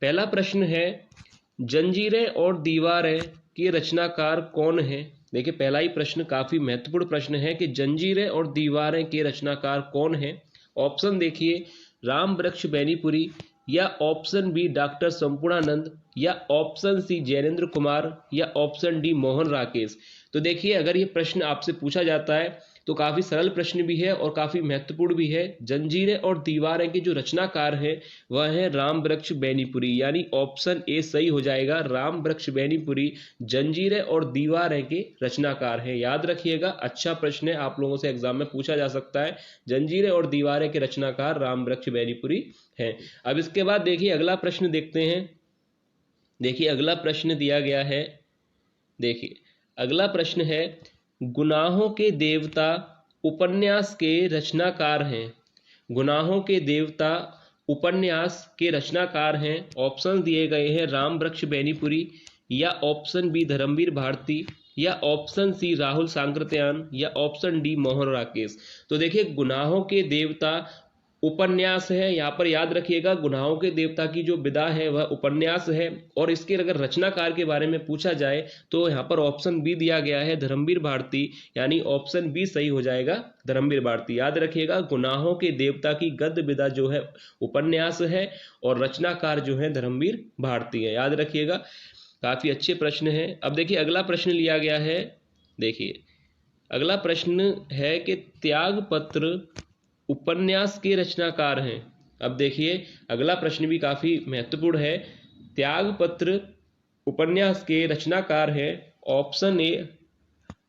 पहला प्रश्न है, जंजीरें और दीवारें के रचनाकार कौन है। देखिए पहला ही प्रश्न काफी महत्वपूर्ण प्रश्न है कि जंजीरें और दीवारें के रचनाकार कौन है। ऑप्शन देखिए, राम वृक्ष बेनीपुरी, या ऑप्शन बी डॉक्टर संपूर्णानंद, या ऑप्शन सी जैनेन्द्र कुमार, या ऑप्शन डी मोहन राकेश। तो देखिए अगर ये प्रश्न आपसे पूछा जाता है तो काफी सरल प्रश्न भी है और काफी महत्वपूर्ण भी है। जंजीरें और दीवारें के जो रचनाकार है वह है राम वृक्ष बेनीपुरी, यानी ऑप्शन ए सही हो जाएगा। राम वृक्ष बेनीपुरी जंजीरें और दीवारें के रचनाकार है। याद रखिएगा, अच्छा प्रश्न है, आप लोगों से एग्जाम में पूछा जा सकता है। जंजीरें और दीवारें के रचनाकार राम वृक्ष बेनीपुरी है। अब इसके बाद देखिए अगला प्रश्न देखते हैं। देखिए अगला प्रश्न दिया गया है। देखिए अगला प्रश्न है, गुनाहों के देवता उपन्यास के रचनाकार हैं। गुनाहों के देवता उपन्यास के रचनाकार हैं। ऑप्शन दिए गए हैं, राम वृक्ष बेनीपुरी, या ऑप्शन बी धर्मवीर भारती, या ऑप्शन सी राहुल सांकृत्यायन, या ऑप्शन डी मोहन राकेश। तो देखिए गुनाहों के देवता उपन्यास है, यहाँ पर याद रखिएगा गुनाहों के देवता की जो विधा है वह उपन्यास है। और इसके अगर रचनाकार के बारे में पूछा जाए तो यहाँ पर ऑप्शन बी दिया गया है धर्मवीर भारती, यानी ऑप्शन बी सही हो जाएगा, धर्मवीर भारती। याद रखिएगा गुनाहों के देवता की गद्य विधा जो है उपन्यास है और रचनाकार जो है धर्मवीर भारती है। याद रखिएगा, काफी अच्छे प्रश्न है। अब देखिए अगला प्रश्न लिया गया है। देखिए अगला प्रश्न है कि त्याग पत्र उपन्यास के रचनाकार हैं। अब देखिए अगला प्रश्न भी काफी महत्वपूर्ण है। त्यागपत्र उपन्यास के रचनाकार हैं। ऑप्शन ए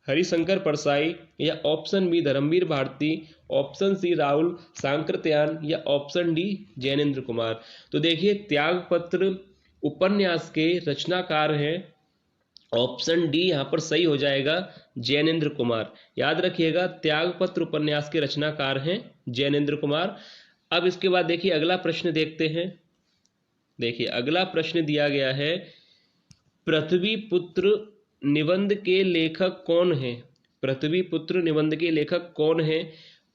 हरिशंकर परसाई, या option B Dharmvir Bharati, option C Rahul Sankrityayan, या ऑप्शन डी जैनेन्द्र कुमार। तो देखिए त्यागपत्र उपन्यास के रचनाकार हैं। ऑप्शन डी यहाँ पर सही हो जाएगा, जैनेन्द्र कुमार। याद रखिएगा त्यागपत्र उपन्यास के रचनाकार हैं जैनेन्द्र कुमार। अब इसके बाद देखिए अगला प्रश्न देखते हैं। देखिए अगला प्रश्न दिया गया है, पृथ्वी पुत्र निबंध के लेखक कौन है। पृथ्वी पुत्र निबंध के लेखक कौन है।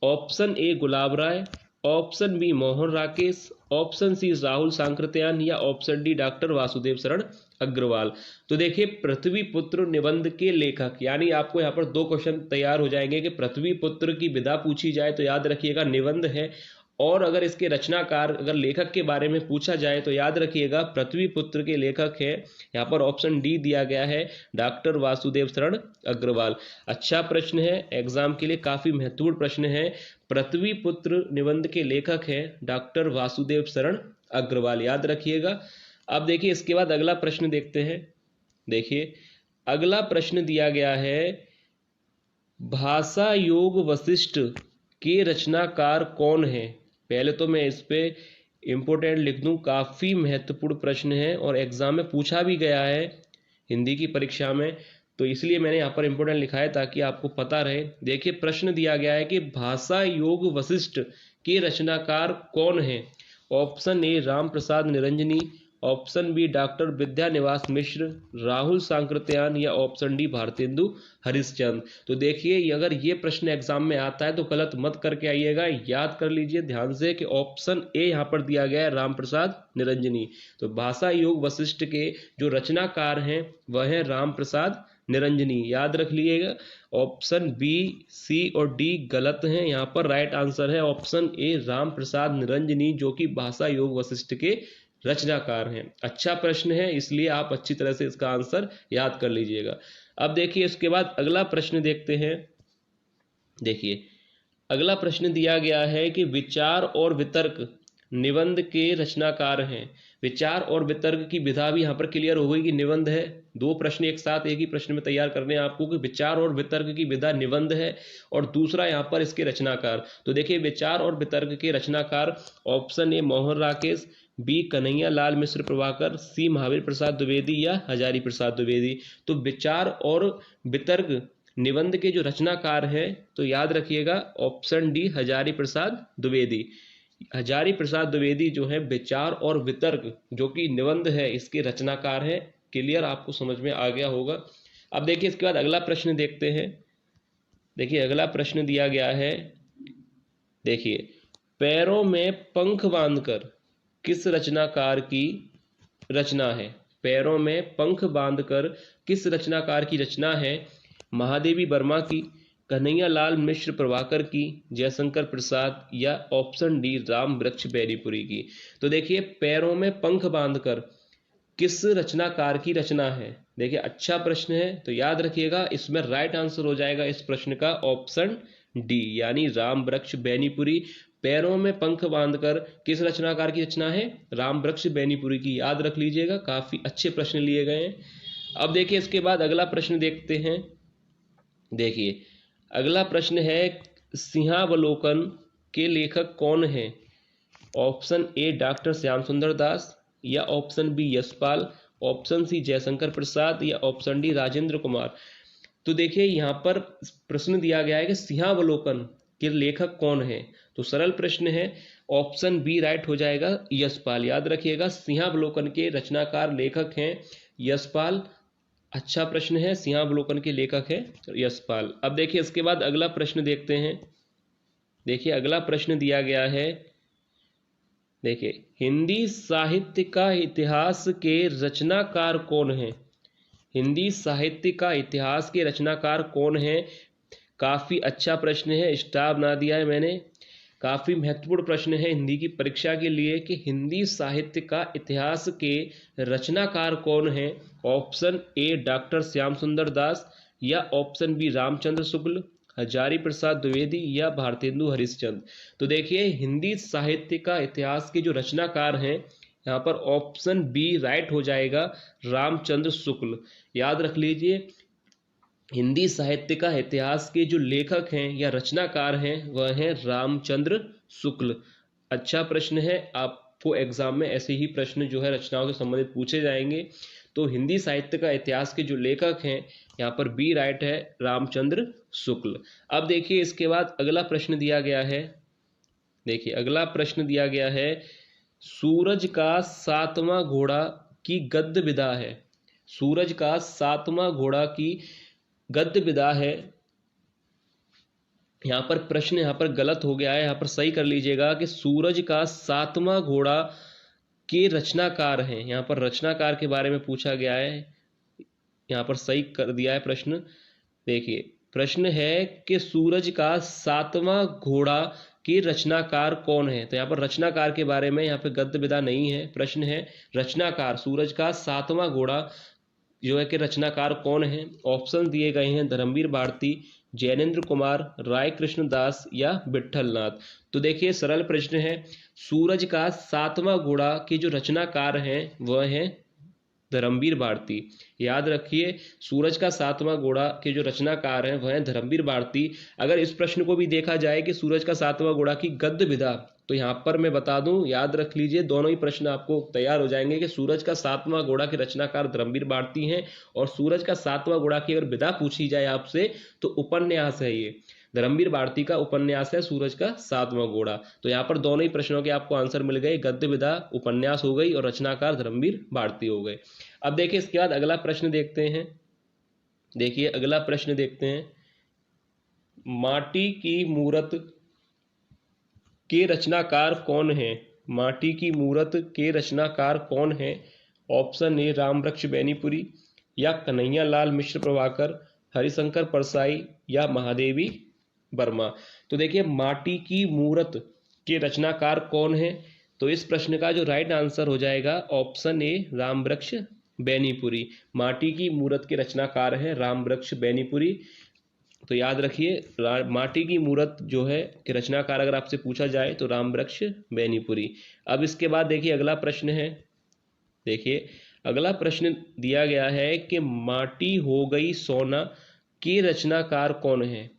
Option A Gulab Rai, option B Mohan Rakesh, option C Rahul Sankrityayan, या ऑप्शन डी डॉक्टर वासुदेव शरण अग्रवाल। तो देखिए पृथ्वी पुत्र निबंध के लेखक, यानी आपको यहाँ पर दो क्वेश्चन तैयार हो जाएंगे कि पृथ्वी पुत्र की विधा पूछी जाए तो याद रखिएगा निबंध है, और अगर इसके रचनाकार अगर लेखक के बारे में पूछा जाए तो याद रखिएगा पृथ्वी पुत्र के लेखक है। यहाँ पर ऑप्शन डी दिया गया है, डॉक्टर वासुदेव शरण अग्रवाल। अच्छा प्रश्न है, एग्जाम के लिए काफी महत्वपूर्ण प्रश्न है। पृथ्वी पुत्र निबंध के लेखक है डॉक्टर वासुदेव शरण अग्रवाल। याद रखिएगा। अब देखिए इसके बाद अगला प्रश्न देखते हैं। देखिए अगला प्रश्न दिया गया है, भाषा योग वशिष्ठ के रचनाकार कौन है। पहले तो मैं इस पे इम्पोर्टेंट लिख दूं, काफी महत्वपूर्ण प्रश्न है और एग्जाम में पूछा भी गया है हिंदी की परीक्षा में, तो इसलिए मैंने यहाँ पर इम्पोर्टेंट लिखा है ताकि आपको पता रहे। देखिए प्रश्न दिया गया है कि भाषा योग वशिष्ठ के रचनाकार कौन है। Option A Ram Prasad Niranjani, option B doctor Vidyaniwas Mishra, Rahul Sankrityayan, या ऑप्शन डी भारतेंदु हरिश्चंद्र। तो देखिए अगर ये प्रश्न एग्जाम में आता है तो गलत मत करके आइएगा, याद कर लीजिए ध्यान से कि ऑप्शन ए यहाँ पर दिया गया है राम प्रसाद निरंजनी। तो भाषा योग वशिष्ठ के जो रचनाकार हैं वह है राम प्रसाद निरंजनी। याद रख लीजिएगा, ऑप्शन बी सी और डी गलत हैं, यहाँ पर राइट आंसर है ऑप्शन ए राम प्रसाद निरंजनी, जो कि भाषा योग वशिष्ठ के रचनाकार हैं। अच्छा प्रश्न है, इसलिए आप अच्छी तरह से इसका आंसर याद कर लीजिएगा। अब देखिए इसके बाद अगला प्रश्न देखते हैं। देखिए अगला प्रश्न दिया गया है कि विचार और वितर्क निबंध के रचनाकार हैं। विचार और वितर्क की विधा भी यहाँ पर क्लियर हो गई कि निबंध है। दो प्रश्न एक साथ एक ही प्रश्न में तैयार करने हैं आपको कि विचार और वितर्क की विधा निबंध है और दूसरा यहाँ पर इसके रचनाकार। तो देखिए विचार और वितर्क के रचनाकार option A Mohan Rakesh, B Kanhaiya Lal Mishra Prabhakar, C Mahavir Prasad Dwivedi, या हजारी प्रसाद द्विवेदी। तो विचार और वितर्क निबंध के जो रचनाकार हैं तो याद रखिएगा ऑप्शन डी हजारी प्रसाद द्विवेदी। हजारी प्रसाद द्विवेदी जो है विचार और वितर्क जो कि निबंध है इसके रचनाकार है। क्लियर, आपको समझ में आ गया होगा। अब देखिए इसके बाद अगला प्रश्न देखते हैं। देखिए अगला प्रश्न दिया गया है, देखिए पैरों में पंख बांधकर किस रचनाकार की रचना है? पैरों में पंख बांधकर किस रचनाकार की रचना है? महादेवी वर्मा की, कन्हैया लाल मिश्र प्रभाकर की, जयशंकर प्रसाद या ऑप्शन डी राम वृक्ष बैरीपुरी की? तो देखिए, पैरों में पंख बांधकर किस रचनाकार की रचना है? देखिए, अच्छा प्रश्न है, तो याद रखिएगा इसमें राइट आंसर हो जाएगा इस प्रश्न का ऑप्शन डी, यानी राम वृक्ष बैनीपुरी। पैरों में पंख बांधकर किस रचनाकार की रचना है? राम वृक्ष बैनीपुरी की। याद रख लीजिएगा, काफी अच्छे प्रश्न लिए गए हैं। अब देखिए, इसके बाद अगला प्रश्न देखते हैं। देखिए, अगला प्रश्न है, सिंहावलोकन के लेखक कौन है? ऑप्शन ए डॉक्टर श्याम सुंदर दास, या option B Yashpal, option C Jaishankar Prasad, या ऑप्शन डी राजेंद्र कुमार। तो देखिए, यहाँ पर प्रश्न दिया गया है कि सिंहावलोकन के लेखक कौन है। तो सरल प्रश्न है, ऑप्शन बी राइट हो जाएगा, यशपाल। याद रखिएगा, सिंहावलोकन के रचनाकार लेखक हैं यशपाल। अच्छा प्रश्न है, सिंहावलोकन के लेखक है यशपाल। अब देखिए, इसके बाद अगला प्रश्न देखते हैं। देखिए, अगला प्रश्न दिया गया है, देखिए, हिंदी साहित्य का इतिहास के रचनाकार कौन है? हिंदी साहित्य का इतिहास के रचनाकार कौन है? काफी अच्छा प्रश्न है, स्टार बना दिया है मैंने। काफी महत्वपूर्ण प्रश्न है हिंदी की परीक्षा के लिए कि हिंदी साहित्य का इतिहास के रचनाकार कौन है। ऑप्शन ए डॉक्टर श्याम सुंदर दास, या ऑप्शन बी रामचंद्र शुक्ल, हजारी प्रसाद द्विवेदी, या भारतेंदु हरिश्चंद्र। तो देखिए, हिंदी साहित्य का इतिहास के जो रचनाकार हैं, यहाँ पर ऑप्शन बी राइट हो जाएगा, रामचंद्र शुक्ल। याद रख लीजिए, हिंदी साहित्य का इतिहास के जो लेखक हैं या रचनाकार हैं वह हैं रामचंद्र शुक्ल। अच्छा प्रश्न है, आपको एग्जाम में ऐसे ही प्रश्न जो है रचनाओं से संबंधित पूछे जाएंगे। तो हिंदी साहित्य का इतिहास के जो लेखक हैं, यहाँ पर बी राइट है, रामचंद्र शुक्ल। अब देखिए, इसके बाद अगला प्रश्न दिया गया है। देखिए, अगला प्रश्न दिया गया है, सूरज का सातवां घोड़ा की गद्य विधा है। सूरज का सातवां घोड़ा की गद्य विधा है। यहाँ पर प्रश्न यहाँ पर गलत हो गया है, यहाँ पर सही कर लीजिएगा कि सूरज का सातवां घोड़ा के रचनाकार हैं। यहाँ पर रचनाकार के बारे में पूछा गया है, यहाँ पर सही कर दिया है प्रश्न। देखिए, प्रश्न है कि सूरज का सातवां घोड़ा के रचनाकार कौन है। तो यहाँ पर रचनाकार के बारे में, यहाँ पे गद्य विधा नहीं है, प्रश्न है रचनाकार, सूरज का सातवां घोड़ा जो है कि रचनाकार कौन है। ऑप्शन दिए गए हैं, धर्मवीर भारती, जैनेन्द्र कुमार, राय कृष्ण दास, या विठल नाथ। तो देखिए, सरल प्रश्न है, सूरज का सातवां घोड़ा के जो रचनाकार हैं वह हैं धर्मवीर भारती। याद रखिए, सूरज का सातवां घोड़ा के जो रचनाकार हैं वह हैं धर्मवीर भारती। अगर इस प्रश्न को भी देखा जाए कि सूरज का सातवां घोड़ा की गद्य विधा, तो यहाँ पर मैं बता दूं, याद रख लीजिए, दोनों ही प्रश्न आपको तैयार हो जाएंगे कि सूरज का सातवां घोड़ा के रचनाकार धर्मवीर भारती हैं, और सूरज का सातवां घोड़ा की अगर विधा पूछी जाए आपसे तो उपन्यास है ये, धर्मवीर भारती का उपन्यास है सूरज का सातवां घोड़ा। तो यहाँ पर दोनों ही प्रश्नों के आपको आंसर मिल गए, गद्य विधा उपन्यास हो गई और रचनाकार धर्मवीर भारती हो गए। अब देखिए, इसके बाद अगला प्रश्न देखते हैं। देखिए, अगला प्रश्न देखते हैं, माटी की मूरत के रचनाकार कौन है? माटी की मूरत के रचनाकार कौन है? ऑप्शन ए रामवृक्ष बैनीपुरी, या कन्हैया लाल मिश्र प्रभाकर, हरिशंकर परसाई, या महादेवी वर्मा। तो देखिए, माटी की मूरत के रचनाकार कौन है? तो इस प्रश्न का जो राइट आंसर हो जाएगा ऑप्शन ए रामवृक्ष बैनीपुरी। माटी की मूरत के रचनाकार है रामवृक्ष बैनीपुरी। तो याद रखिए, माटी की मूरत जो है कि रचनाकार अगर आपसे पूछा जाए तो रामवृक्ष बैनीपुरी। अब इसके बाद देखिए, अगला प्रश्न है। देखिए, अगला प्रश्न दिया गया है कि माटी हो गई सोना के रचनाकार कौन है?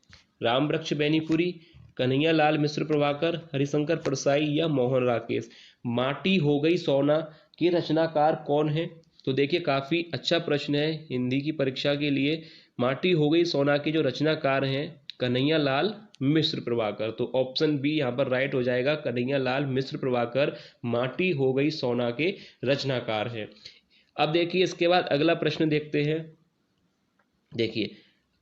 रामवृक्ष बैनीपुरी, कन्हैया लाल मिश्र प्रभाकर, हरिशंकर परसाई, या मोहन राकेश। माटी हो गई सोना के रचनाकार कौन है? तो देखिए, काफी अच्छा प्रश्न है हिंदी की परीक्षा के लिए। माटी हो गई सोना के जो रचनाकार हैं कन्हैया लाल मिश्र प्रभाकर। तो ऑप्शन बी यहाँ पर राइट हो जाएगा, कन्हैया लाल मिश्र प्रभाकर माटी हो गई सोना के रचनाकार हैं। अब देखिए, इसके बाद अगला प्रश्न देखते हैं। देखिए,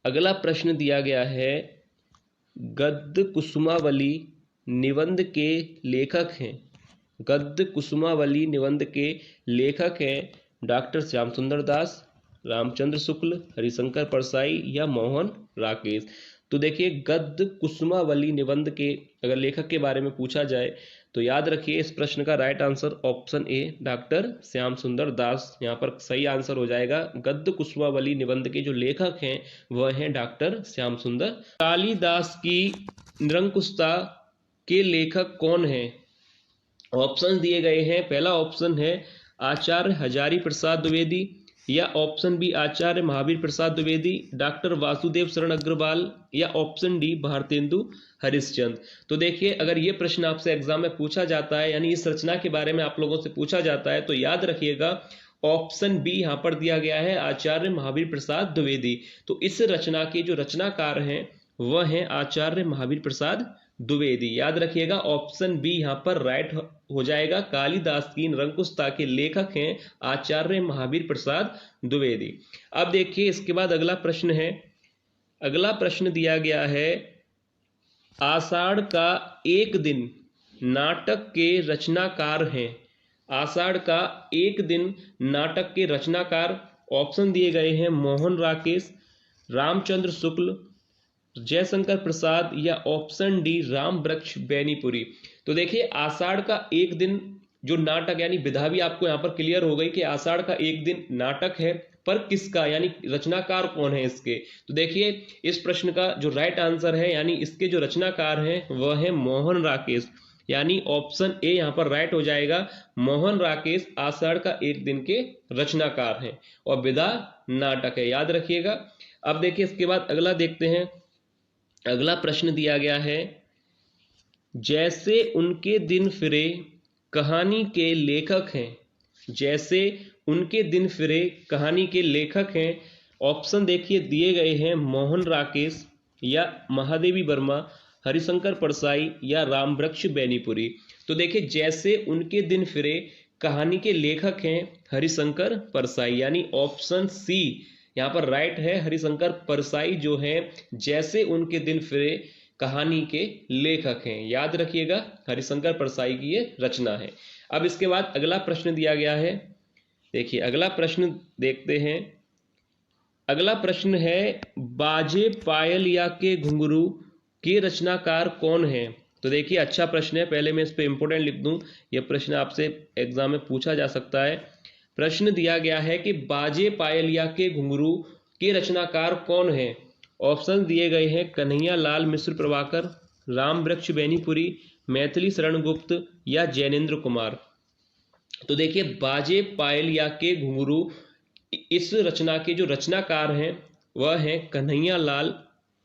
अगला प्रश्न दिया गया है, गद्य कुसुमावली निबंध के लेखक हैं। गद्य कुसुमावली निबंध के लेखक हैं डॉक्टर श्याम सुंदर दास, रामचंद्र शुक्ल, हरिशंकर परसाई या मोहन राकेश। तो देखिए गद्य कुसुमावली निबंध के अगर लेखक के बारे में पूछा जाए तो याद रखिए इस प्रश्न का right answer option A doctor Shyam Sundar दास यहाँ पर सही आंसर हो जाएगा। गद्य कुसुमावली निबंध के जो लेखक हैं वह हैं डॉक्टर श्याम सुंदर। कालिदास की निरंकुशता के लेखक कौन हैं? ऑप्शन दिए गए हैं। पहला ऑप्शन है आचार्य हजारी प्रसाद द्विवेदी, या ऑप्शन बी आचार्य महावीर प्रसाद द्विवेदी, डॉक्टर वासुदेव शरण अग्रवाल, या ऑप्शन डी भारतेंदु हरिश्चंद्र। तो देखिए अगर ये प्रश्न आपसे एग्जाम में पूछा जाता है यानी इस रचना के बारे में आप लोगों से पूछा जाता है तो याद रखिएगा ऑप्शन बी यहाँ पर दिया गया है आचार्य महावीर प्रसाद द्विवेदी। तो इस रचना के जो रचनाकार हैं वह हैं आचार्य महावीर प्रसाद द्विवेदी। याद रखिएगा ऑप्शन बी यहाँ पर राइट हो जाएगा। कालिदास की निरंकुशता के लेखक हैं आचार्य महावीर प्रसाद द्विवेदी। अब देखिए इसके बाद अगला प्रश्न है। अगला प्रश्न दिया गया है आषाढ़ का एक दिन नाटक के रचनाकार हैं। आषाढ़ का एक दिन नाटक के रचनाकार ऑप्शन दिए गए हैं मोहन राकेश, रामचंद्र शुक्ल, जयशंकर प्रसाद, या ऑप्शन डी राम वृक्ष बेनीपुरी। तो देखिए आषाढ़ का एक दिन जो नाटक यानी विधा भी आपको यहाँ पर क्लियर हो गई कि आषाढ़ का एक दिन नाटक है, पर किसका यानी रचनाकार कौन है इसके। तो देखिए इस प्रश्न का जो राइट आंसर है यानी इसके जो रचनाकार हैं वह है मोहन राकेश, यानी ऑप्शन ए यहाँ पर राइट हो जाएगा। मोहन राकेश आषाढ़ का एक दिन के रचनाकार हैं और विधा नाटक है, याद रखिएगा। अब देखिए इसके बाद अगला देखते हैं। अगला प्रश्न दिया गया है जैसे उनके दिन फिरे कहानी के लेखक हैं। जैसे उनके दिन फिरे कहानी के लेखक हैं। ऑप्शन देखिए दिए गए हैं मोहन राकेश, या महादेवी वर्मा, हरिशंकर परसाई, या राम वृक्ष बेनीपुरी। तो देखिए जैसे उनके दिन फिरे कहानी के लेखक हैं हरिशंकर परसाई, यानी ऑप्शन सी यहाँ पर राइट है। हरिशंकर परसाई जो हैं जैसे उनके दिन फिरे कहानी के लेखक हैं, याद रखिएगा हरिशंकर परसाई की ये रचना है। अब इसके बाद अगला प्रश्न दिया गया है। देखिए अगला प्रश्न देखते हैं। अगला प्रश्न है बाजे पायलिया के घुंघरू के रचनाकार कौन है। तो देखिए अच्छा प्रश्न है, पहले मैं इस पे इंपोर्टेंट लिख दूं, यह प्रश्न आपसे एग्जाम में पूछा जा सकता है। प्रश्न दिया गया है कि बाजे पायलिया के घुंघरू के रचनाकार कौन है। ऑप्शन दिए गए हैं कन्हैया लाल मिश्र प्रभाकर, राम वृक्ष बेनीपुरी, मैथिली शरण गुप्त, या जैनेन्द्र कुमार। तो देखिए बाजे पायलिया के घुंघरू इस रचना के जो रचनाकार हैं वह हैं कन्हैया लाल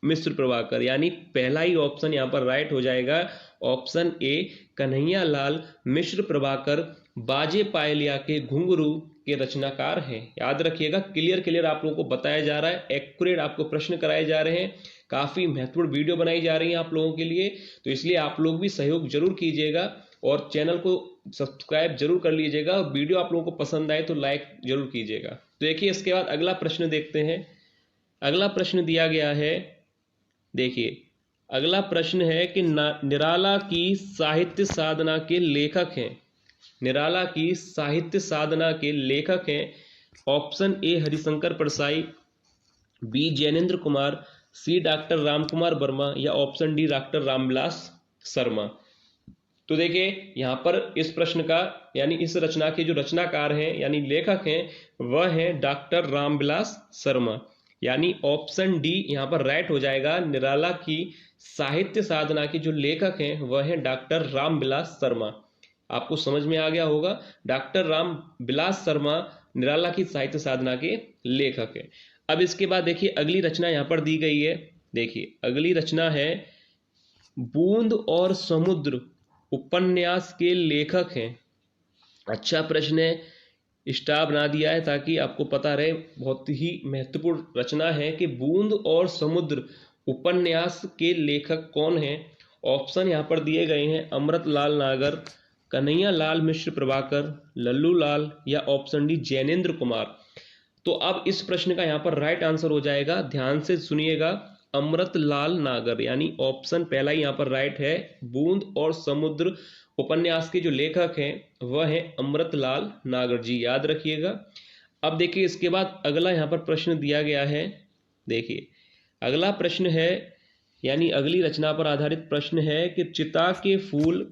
मिश्र प्रभाकर, यानी पहला ही ऑप्शन यहाँ पर राइट हो जाएगा। ऑप्शन ए कन्हैया लाल मिश्र प्रभाकर बाजे पायलिया के घुंघरू के रचनाकार हैं। याद रखिएगा क्लियर आप लोगों को बताया जा रहा है, एक्यूरेट आपको प्रश्न कराए जा रहे हैं, काफी महत्वपूर्ण वीडियो बनाई जा रही है आप लोगों के लिए, तो इसलिए आप लोग भी सहयोग जरूर कीजिएगा और चैनल को सब्सक्राइब जरूर कर लीजिएगा और वीडियो आप लोगों को पसंद आए तो लाइक जरूर कीजिएगा। तो देखिए इसके बाद अगला प्रश्न देखते हैं। अगला प्रश्न दिया गया है, देखिए अगला प्रश्न है कि निराला की साहित्य साधना के लेखक हैं। निराला की साहित्य साधना के लेखक हैं। Option A Harishankar Parsai, B Jainendra Kumar, C doctor Ramkumar Verma, या option D doctor Ramvilas Sharma. तो देखिए यहाँ पर इस प्रश्न का यानी इस रचना के जो रचनाकार हैं यानी लेखक हैं वह हैं डॉक्टर रामविलास शर्मा, यानी ऑप्शन डी यहाँ पर राइट हो जाएगा। निराला की साहित्य साधना के जो लेखक हैं वह हैं डॉक्टर रामविलास शर्मा। आपको समझ में आ गया होगा, डॉक्टर रामविलास शर्मा निराला की साहित्य साधना के लेखक हैं। अब इसके बाद देखिए अगली रचना यहाँ पर दी गई है। देखिए अगली रचना है बूंद और समुद्र उपन्यास के लेखक हैं। अच्छा प्रश्न है, स्टार बना दिया है ताकि आपको पता रहे, बहुत ही महत्वपूर्ण रचना है कि बूंद और समुद्र उपन्यास के लेखक कौन हैं। ऑप्शन यहाँ पर दिए गए हैं अमृतलाल नागर, कन्हैया लाल मिश्र प्रभाकर, लल्लू लाल, या ऑप्शन डी जैनेन्द्र कुमार। तो अब इस प्रश्न का यहाँ पर राइट आंसर हो जाएगा, ध्यान से सुनिएगा, अमृतलाल नागर, यानी ऑप्शन पहला ही यहाँ पर राइट है। बूंद और समुद्र उपन्यास के जो लेखक हैं वह है अमृतलाल नागर जी, याद रखिएगा। अब देखिए इसके बाद अगला यहाँ पर प्रश्न दिया गया है। देखिए अगला प्रश्न है, यानी अगली रचना पर आधारित प्रश्न है कि चिता के फूल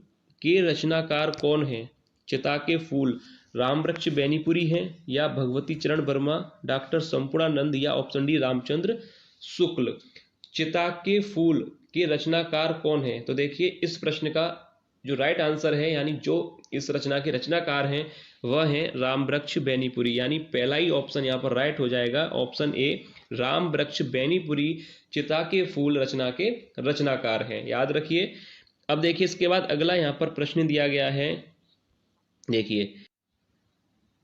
के रचनाकार कौन है। चिता के फूल रामवृक्ष बेनीपुरी हैं या भगवती चरण वर्मा, डॉक्टर संपूर्णानंद या ऑप्शन डी रामचंद्र शुक्ल। चिता के फूल के रचनाकार कौन है? तो देखिए इस प्रश्न का जो राइट आंसर है, यानी जो इस रचना के रचनाकार हैं वह हैं रामवृक्ष बेनीपुरी, यानी पहला ही ऑप्शन यहाँ पर राइट हो जाएगा, ऑप्शन ए रामवृक्ष बेनीपुरी चिता के फूल रचना के रचनाकार हैं, याद रखिए। अब देखिए इसके बाद अगला यहाँ पर प्रश्न दिया गया है। देखिए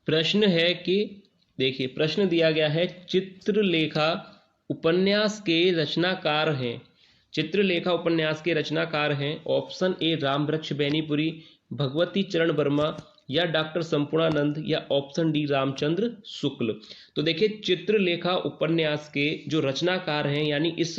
प्रश्न है कि, देखिए प्रश्न दिया गया है चित्रलेखा उपन्यास के रचनाकार हैं। चित्रलेखा उपन्यास के रचनाकार हैं ऑप्शन ए रामवृक्ष बेनीपुरी, भगवती चरण वर्मा या डॉक्टर संपूर्णानंद या ऑप्शन डी रामचंद्र शुक्ल। तो देखिए चित्रलेखा उपन्यास के जो रचनाकार हैं, यानी इस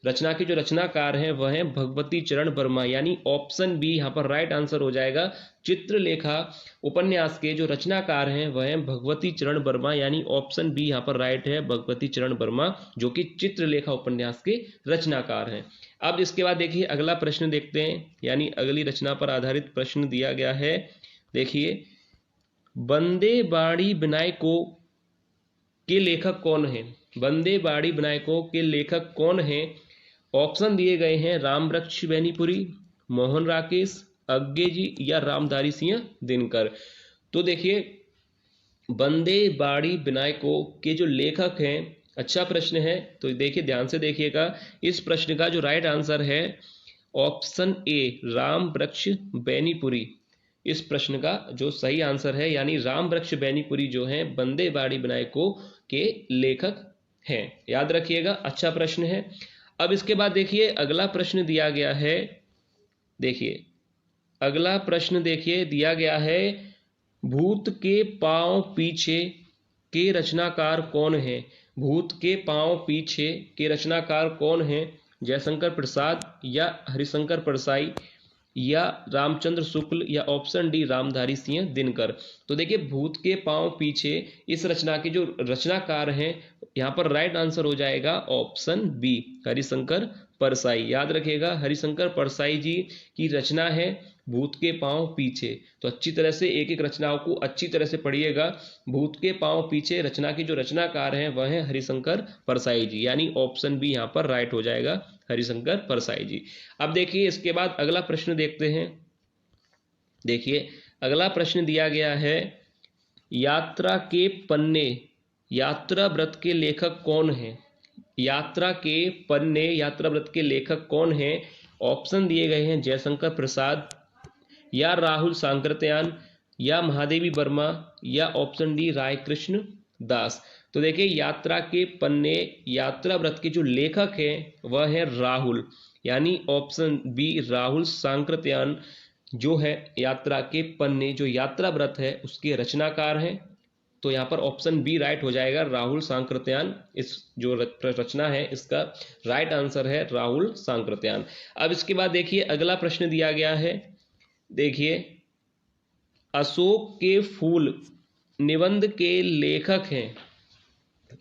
रचना के जो रचनाकार हैं वह हैं भगवती चरण वर्मा, यानी ऑप्शन बी यहाँ पर राइट आंसर हो जाएगा। चित्रलेखा उपन्यास के जो रचनाकार हैं वह हैं भगवती चरण वर्मा, यानी ऑप्शन बी यहाँ पर राइट है, भगवती चरण वर्मा जो कि चित्रलेखा उपन्यास के रचनाकार हैं। अब इसके बाद देखिए अगला प्रश्न देखते हैं, यानी अगली रचना पर आधारित प्रश्न दिया गया है। देखिए बंदे बाड़ी विनायकों के लेखक कौन हैं? बंदे बाड़ी विनायकों के लेखक कौन हैं? ऑप्शन दिए गए हैं रामवृक्ष बेनीपुरी, मोहन राकेश, अग्गे जी या रामधारी सिंह दिनकर। तो देखिए बंदे बाड़ी विनायकों के जो लेखक हैं, अच्छा प्रश्न है, तो देखिए ध्यान से देखिएगा। इस प्रश्न का जो राइट आंसर है ऑप्शन ए रामवृक्ष बेनीपुरी, इस प्रश्न का जो सही आंसर है, यानी रामवृक्ष बेनीपुरी जो है बंदे बाड़ी विनायकों के लेखक हैं, याद रखिएगा, अच्छा प्रश्न है। अब इसके बाद देखिए अगला प्रश्न दिया गया है। देखिए अगला प्रश्न देखिए दिया गया है भूत के पांव पीछे के रचनाकार कौन है? भूत के पांव पीछे के रचनाकार कौन है? जयशंकर प्रसाद या हरिशंकर परसाई या रामचंद्र शुक्ल या ऑप्शन डी रामधारी सिंह दिनकर। तो देखिए भूत के पांव पीछे इस रचना के जो रचनाकार हैं, यहाँ पर राइट आंसर हो जाएगा ऑप्शन बी हरिशंकर परसाई, याद रखिएगा हरिशंकर परसाई जी की रचना है भूत के पांव पीछे। तो अच्छी तरह से एक एक रचनाओं को अच्छी तरह से पढ़िएगा। भूत के पांव पीछे रचना के जो रचनाकार हैं वह हैं हरिशंकर परसाई जी, यानी ऑप्शन बी यहाँ पर राइट हो जाएगा, हरिशंकर परसाई जी। अब देखिए इसके बाद अगला प्रश्न देखते हैं। देखिए अगला प्रश्न दिया गया है यात्रा के पन्ने यात्रा व्रत के लेखक कौन है? यात्रा के पन्ने यात्रा व्रत के लेखक कौन है? ऑप्शन दिए गए हैं जयशंकर प्रसाद या राहुल सांकृत्यायन या महादेवी वर्मा या ऑप्शन डी राय कृष्ण दास। तो देखिए यात्रा के पन्ने यात्रा व्रत के जो लेखक हैं वह है राहुल, यानी ऑप्शन बी राहुल सांकृत्यायन जो है यात्रा के पन्ने जो यात्रा व्रत है उसके रचनाकार हैं। तो यहाँ पर ऑप्शन बी राइट हो जाएगा, राहुल सांकृत्यायन इस जो रचना है इसका राइट आंसर है राहुल सांकृत्यायन। अब इसके बाद देखिए अगला प्रश्न दिया गया है। देखिए अशोक के फूल निबंध के लेखक हैं,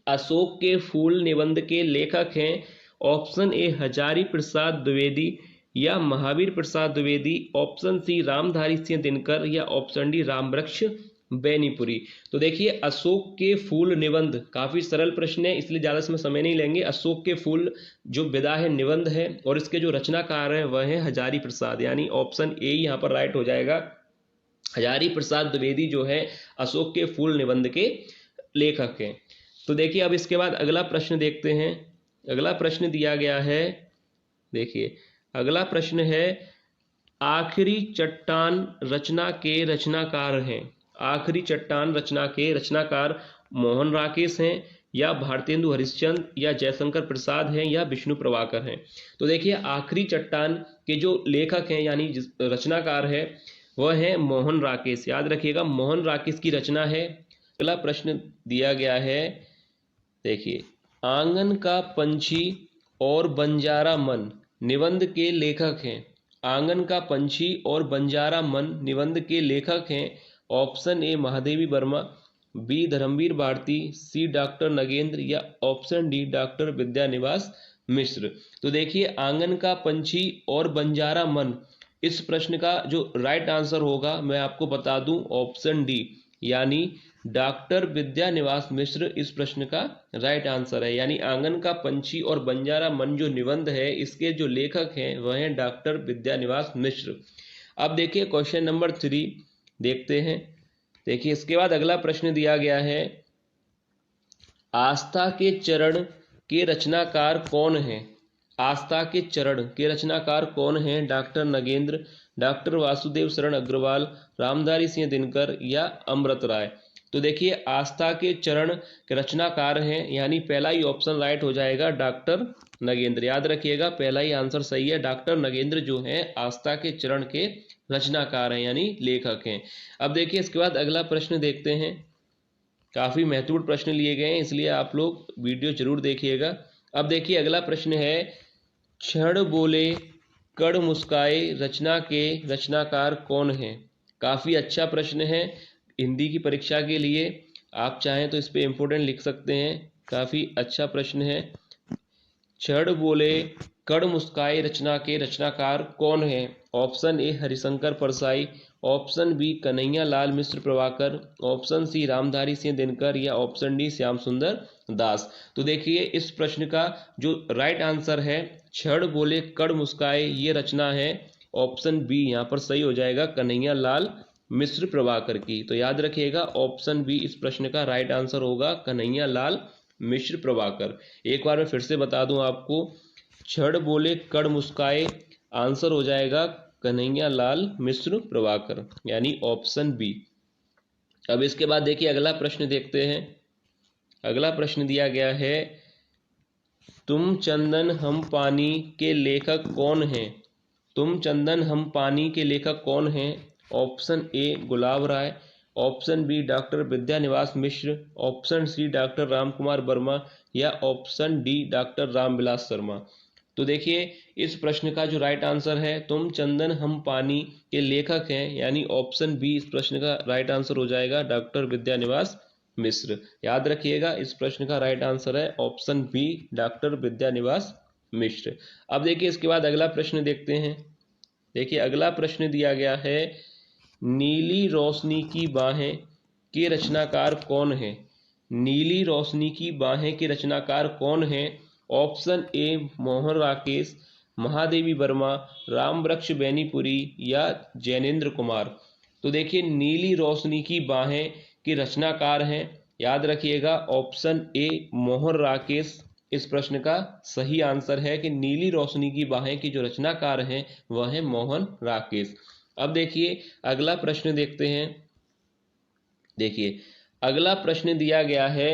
अशोक के फूल निबंध के लेखक हैं ऑप्शन ए हजारी प्रसाद द्विवेदी या महावीर प्रसाद द्विवेदी, ऑप्शन सी रामधारी सिंह दिनकर या ऑप्शन डी रामवृक्ष बेनीपुरी। तो देखिए अशोक के फूल निबंध काफी सरल प्रश्न है, इसलिए ज्यादा समय नहीं लेंगे। अशोक के फूल जो विदा है निबंध है और इसके जो रचनाकार हैं वह है हजारी प्रसाद, यानी ऑप्शन ए यहाँ पर राइट हो जाएगा, हजारी प्रसाद द्विवेदी जो है अशोक के फूल निबंध के लेखक हैं। तो देखिए अब इसके बाद अगला प्रश्न देखते हैं। अगला प्रश्न दिया गया है। देखिए अगला प्रश्न है आखिरी चट्टान रचना के रचनाकार हैं। आखिरी चट्टान रचना के रचनाकार मोहन राकेश हैं या भारतेंदु हरिश्चंद्र या जयशंकर प्रसाद हैं या विष्णु प्रभाकर हैं। तो देखिए आखिरी चट्टान के जो लेखक हैं यानी रचनाकार है वह है मोहन राकेश, याद रखिएगा मोहन राकेश की रचना है। अगला प्रश्न दिया गया है। देखिए आंगन का पंछी और बंजारा मन निबंध के लेखक हैं। आंगन का पंछी और बंजारा मन निबंध के लेखक हैं? Option A Mahadevi Verma, B Dharmvir Bharati, C doctor Nagendra या option D doctor Vidyaniwas Mishra. तो देखिए आंगन का पंछी और बंजारा मन, इस प्रश्न का जो राइट आंसर होगा मैं आपको बता दूं ऑप्शन डी यानी डॉक्टर विद्यानिवास मिश्र इस प्रश्न का राइट आंसर है। यानी आंगन का पंछी और बंजारा मन जो निबंध है इसके जो लेखक हैं वह हैं डॉक्टर विद्यानिवास मिश्र। अब देखिए क्वेश्चन नंबर 3 देखते हैं। देखिए इसके बाद अगला प्रश्न दिया गया है, आस्था के चरण के रचनाकार कौन है? आस्था के चरण के रचनाकार कौन हैं? डॉक्टर नगेंद्र, डॉक्टर वासुदेव शरण अग्रवाल, रामधारी सिंह दिनकर या अमृत राय। तो देखिए आस्था के चरण के रचनाकार हैं यानी पहला ही ऑप्शन राइट हो जाएगा डॉक्टर नगेंद्र। याद रखिएगा पहला ही आंसर सही है, डॉक्टर नगेंद्र जो है आस्था के चरण के रचनाकार हैं यानी लेखक हैं। अब देखिए इसके बाद अगला प्रश्न देखते हैं। काफी महत्वपूर्ण प्रश्न लिए गए हैं इसलिए आप लोग वीडियो जरूर देखिएगा। अब देखिए अगला प्रश्न है, क्षण बोले कड़ मुस्काए रचना के रचनाकार कौन है? काफी अच्छा प्रश्न है हिंदी की परीक्षा के लिए, आप चाहें तो इस पे इंपोर्टेंट लिख सकते हैं। काफी अच्छा प्रश्न है, क्षण बोले कड़ मुस्काए रचना के रचनाकार कौन है? Option A Harishankar Parsai, option B Kanhaiya Lal Mishra Prabhakar, option C Ramdhari Singh Dinkar या ऑप्शन डी श्याम सुंदर दास। तो देखिए इस प्रश्न का जो राइट आंसर है क्षण बोले कड़ मुस्काए ये रचना है, ऑप्शन बी यहाँ पर सही हो जाएगा कन्हैया लाल मिश्र प्रभाकर की। तो याद रखिएगा ऑप्शन बी इस प्रश्न का राइट आंसर होगा कन्हैया लाल मिश्र प्रभाकर। एक बार मैं फिर से बता दूं आपको, क्षण बोले कड़ मुस्काए आंसर हो जाएगा कन्हैया लाल मिश्र प्रभाकर यानी ऑप्शन बी। अब इसके बाद देखिए अगला प्रश्न देखते हैं। अगला प्रश्न दिया गया है, तुम चंदन हम पानी के लेखक कौन हैं? तुम चंदन हम पानी के लेखक कौन हैं? Option A Gulab Rai, option B doctor Vidyaniwas Mishra, option C doctor Ramkumar Verma या option D doctor Ramvilas Sharma. तो देखिए इस प्रश्न का जो राइट आंसर है तुम चंदन हम पानी के लेखक हैं यानी ऑप्शन बी इस प्रश्न का राइट आंसर हो जाएगा डॉक्टर विद्यानिवास मिश्र। याद रखिएगा इस प्रश्न का राइट आंसर है ऑप्शन बी डॉक्टर विद्यानिवास मिश्र। अब देखिए इसके बाद अगला प्रश्न देखते हैं। देखिए अगला प्रश्न दिया गया है, नीली रोशनी की बाहें के रचनाकार कौन है? नीली रोशनी की बाहें के रचनाकार कौन है? ऑप्शन ए मोहन राकेश, महादेवी वर्मा, राम वृक्ष बेनीपुरी या जैनेन्द्र कुमार। तो देखिए नीली रोशनी की बाहें के रचनाकार हैं, याद रखिएगा ऑप्शन ए मोहन राकेश इस प्रश्न का सही आंसर है कि नीली रोशनी की बाहें की जो रचनाकार हैं वह है मोहन राकेश। अब देखिए अगला प्रश्न देखते हैं। देखिए अगला प्रश्न दिया गया है,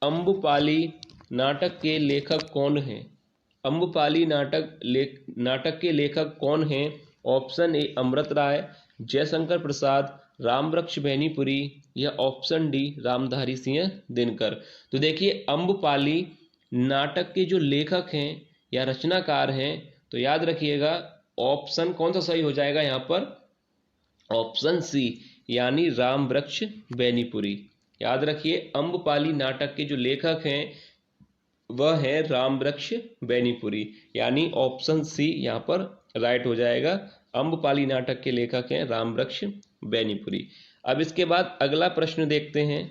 अम्बुपाली नाटक के लेखक कौन हैं? अम्बुपाली नाटक के लेखक कौन हैं? ऑप्शन ए अमृत राय, जयशंकर प्रसाद, रामवृक्ष बेनीपुरी या ऑप्शन डी रामधारी सिंह दिनकर। तो देखिए अम्बुपाली नाटक के जो लेखक हैं या रचनाकार हैं तो याद रखिएगा ऑप्शन कौन सा सही हो जाएगा यहाँ पर? ऑप्शन सी यानी राम वृक्ष बेनीपुरी। याद रखिए अम्बुपाली नाटक के जो लेखक हैं वह है राम वृक्ष बेनीपुरी यानी ऑप्शन सी यहाँ पर राइट हो जाएगा। अम्बुपाली नाटक के लेखक हैं राम वृक्ष बेनीपुरी। अब इसके बाद अगला प्रश्न देखते हैं।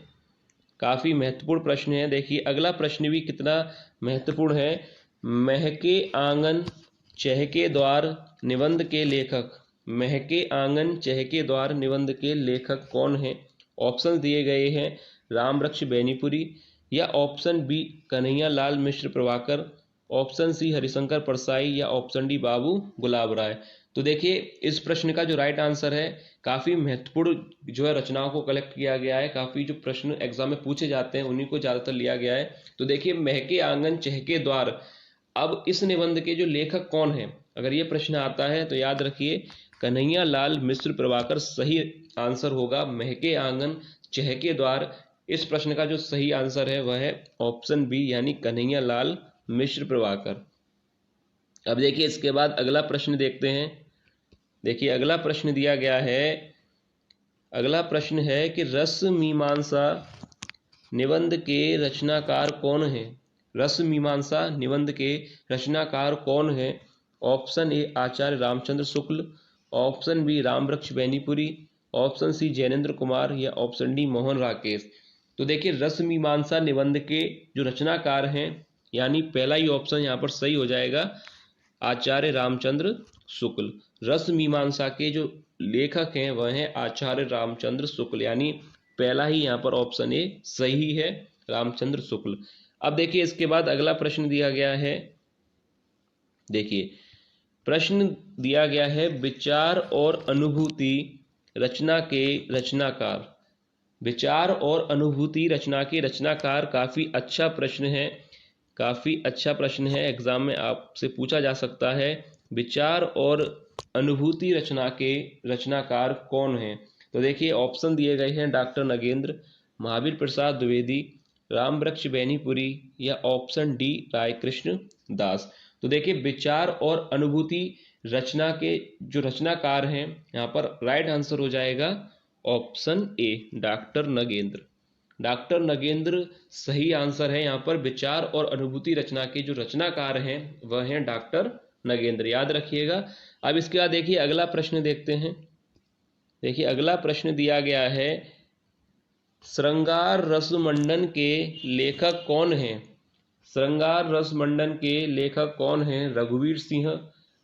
काफी महत्वपूर्ण प्रश्न है। देखिए अगला प्रश्न भी कितना महत्वपूर्ण है, महके आंगन चहके द्वार निबंध के लेखक, महके आंगन चहके द्वार निबंध के लेखक कौन है? ऑप्शन दिए गए हैं राम वृक्ष बेनीपुरी या option B Kanhaiya Lal Mishra Prabhakar, option सी हरिशंकर परसाई या ऑप्शन डी बाबू गुलाब राय। तो देखिए इस प्रश्न का जो राइट आंसर है, काफी महत्वपूर्ण जो है रचनाओं को कलेक्ट किया गया है, काफी जो प्रश्न एग्जाम में पूछे जाते हैं उन्हीं को ज्यादातर लिया गया है। तो देखिए महके आंगन चहके द्वार, अब इस निबंध के जो लेखक कौन है अगर ये प्रश्न आता है तो याद रखिए कन्हैया लाल मिश्र प्रभाकर सही आंसर होगा। महके आंगन चहके द्वार इस प्रश्न का जो सही आंसर है वह है ऑप्शन बी यानी कन्हैया लाल मिश्र प्रभाकर। अब देखिए इसके बाद अगला प्रश्न देखते हैं। देखिए अगला प्रश्न दिया गया है, अगला प्रश्न है कि रस मीमांसा निबंध के रचनाकार कौन है। रस मीमांसा निबंध के रचनाकार कौन है। Option A Acharya Ramchandra Shukla, option B Rambriksh Benipuri, option C Jainendra Kumar या ऑप्शन डी मोहन राकेश। तो देखिए रस मीमांसा निबंध के जो रचनाकार हैं, यानी पहला ही ऑप्शन यहाँ पर सही हो जाएगा, आचार्य रामचंद्र शुक्ल। रस मीमांसा के जो लेखक हैं वह हैं आचार्य रामचंद्र शुक्ल, यानी पहला ही यहाँ पर ऑप्शन ए सही है, रामचंद्र शुक्ल। अब देखिए इसके बाद अगला प्रश्न दिया गया है, देखिए प्रश्न दिया गया है विचार और अनुभूति रचना के रचनाकार। विचार और अनुभूति रचना के रचनाकार काफी अच्छा प्रश्न है, काफी अच्छा प्रश्न है, एग्जाम में आपसे पूछा जा सकता है। विचार और अनुभूति रचना के रचनाकार कौन हैं। तो देखिए ऑप्शन दिए गए हैं डॉक्टर नगेंद्र, महावीर प्रसाद द्विवेदी, रामवृक्ष बैनीपुरी या ऑप्शन डी रायकृष्ण दास। तो देखिए विचार और अनुभूति रचना के जो रचनाकार हैं, यहाँ पर राइट आंसर हो जाएगा option A doctor Nagendra. Doctor Nagendra सही आंसर है। यहाँ पर विचार और अनुभूति रचना के जो रचनाकार हैं वह हैं डॉक्टर नगेंद्र, याद रखिएगा। अब इसके बाद देखिए अगला प्रश्न देखते हैं। देखिए अगला प्रश्न दिया गया है, श्रृंगार रस मंडन के लेखक कौन हैं। श्रृंगार रस मंडन के लेखक कौन हैं। रघुवीर सिंह,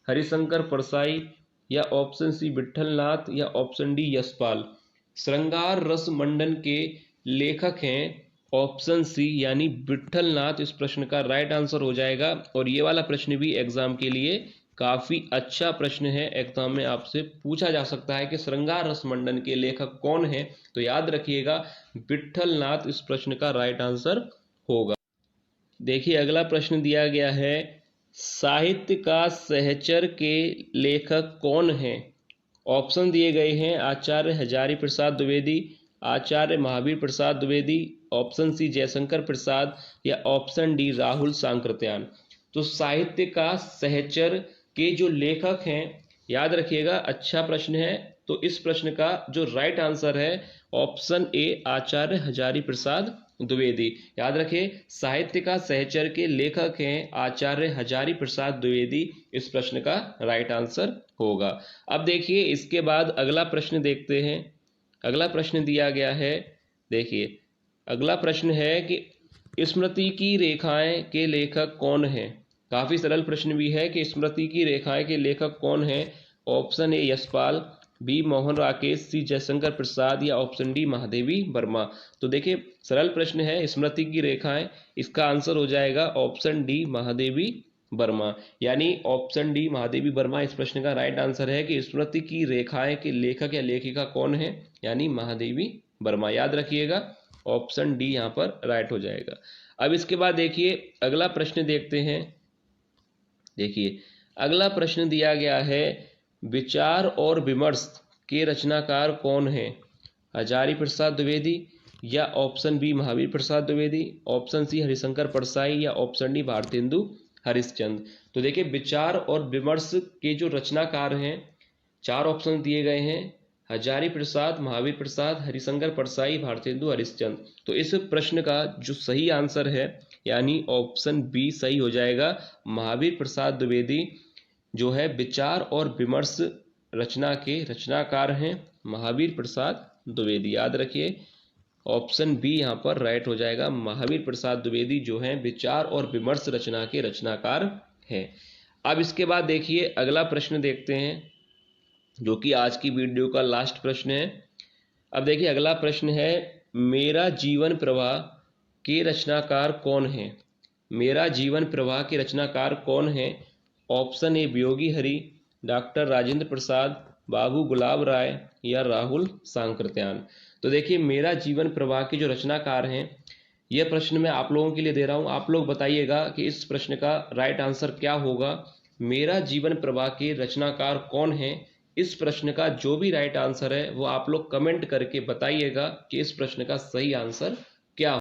हरिशंकर परसाई या ऑप्शन सी विट्ठलनाथ या ऑप्शन डी यशपाल। श्रृंगार रस मंडन के लेखक हैं ऑप्शन सी यानी विट्ठलनाथ, इस प्रश्न का राइट आंसर हो जाएगा। और ये वाला प्रश्न भी एग्जाम के लिए काफी अच्छा प्रश्न है, एग्जाम में आपसे पूछा जा सकता है कि श्रृंगार रस मंडन के लेखक कौन है। तो याद रखिएगा विट्ठलनाथ इस प्रश्न का राइट आंसर होगा। देखिए अगला प्रश्न दिया गया है, साहित्य का सहचर के लेखक कौन हैं। ऑप्शन दिए गए हैं आचार्य हजारी प्रसाद द्विवेदी, आचार्य महावीर प्रसाद द्विवेदी, ऑप्शन सी जयशंकर प्रसाद या ऑप्शन डी राहुल सांकृत्यायन। तो साहित्य का सहचर के जो लेखक हैं, याद रखिएगा अच्छा प्रश्न है। तो इस प्रश्न का जो राइट आंसर है ऑप्शन ए आचार्य हजारी प्रसाद द्विवेदी। याद रखिए साहित्य का सहचर के लेखक हैं आचार्य हजारी प्रसाद द्विवेदी, इस प्रश्न का राइट आंसर होगा। अब देखिए इसके बाद अगला प्रश्न देखते हैं। अगला प्रश्न दिया गया है, देखिए अगला प्रश्न है कि स्मृति की रेखाएं के लेखक कौन हैं। काफी सरल प्रश्न भी है कि स्मृति की रेखाएं के लेखक कौन हैं। Option A Yashpal, B Mohan Rakesh, C Jaishankar Prasad या ऑप्शन डी महादेवी वर्मा। तो देखिए सरल प्रश्न है, स्मृति की रेखाएं, इसका आंसर हो जाएगा ऑप्शन डी महादेवी वर्मा, यानी ऑप्शन डी महादेवी वर्मा इस प्रश्न का राइट आंसर है कि स्मृति की रेखाएं के लेखक या लेखिका कौन है, यानी महादेवी वर्मा। याद रखिएगा ऑप्शन डी यहाँ पर राइट हो जाएगा। अब इसके बाद देखिए अगला प्रश्न देखते हैं। देखिए अगला प्रश्न दिया गया है, विचार और विमर्श के रचनाकार कौन हैं। हजारी प्रसाद द्विवेदी या option B Mahavir Prasad Dwivedi, option C Harishankar Parsai या ऑप्शन डी भारतेंदु हरिश्चंद्र। तो देखिए विचार और विमर्श के जो रचनाकार हैं, चार ऑप्शन दिए गए हैं, हजारी प्रसाद, महावीर प्रसाद, हरिशंकर परसाई, भारतेंदु हरिश्चंद्र। तो इस प्रश्न का जो सही आंसर है यानी ऑप्शन बी सही हो जाएगा, महावीर प्रसाद द्विवेदी जो है विचार और विमर्श रचना के रचनाकार हैं, महावीर प्रसाद द्विवेदी। याद रखिए ऑप्शन बी यहाँ पर राइट हो जाएगा, महावीर प्रसाद द्विवेदी जो हैं विचार और विमर्श रचना के रचनाकार हैं। अब इसके बाद देखिए अगला प्रश्न देखते हैं जो कि आज की वीडियो का लास्ट प्रश्न है। अब देखिए अगला प्रश्न है, मेरा जीवन प्रवाह के रचनाकार कौन है। मेरा जीवन प्रवाह के रचनाकार कौन है। ऑप्शन ए वियोगी हरि, डॉक्टर राजेंद्र प्रसाद, बाबू गुलाब राय या राहुल सांकृत्यायन। तो देखिए मेरा जीवन प्रवाह के जो रचनाकार हैं, यह प्रश्न मैं आप लोगों के लिए दे रहा हूं, आप लोग बताइएगा कि इस प्रश्न का राइट आंसर क्या होगा। मेरा जीवन प्रवाह के रचनाकार कौन है, इस प्रश्न का जो भी राइट आंसर है वो आप लोग कमेंट करके बताइएगा कि इस प्रश्न का सही आंसर क्या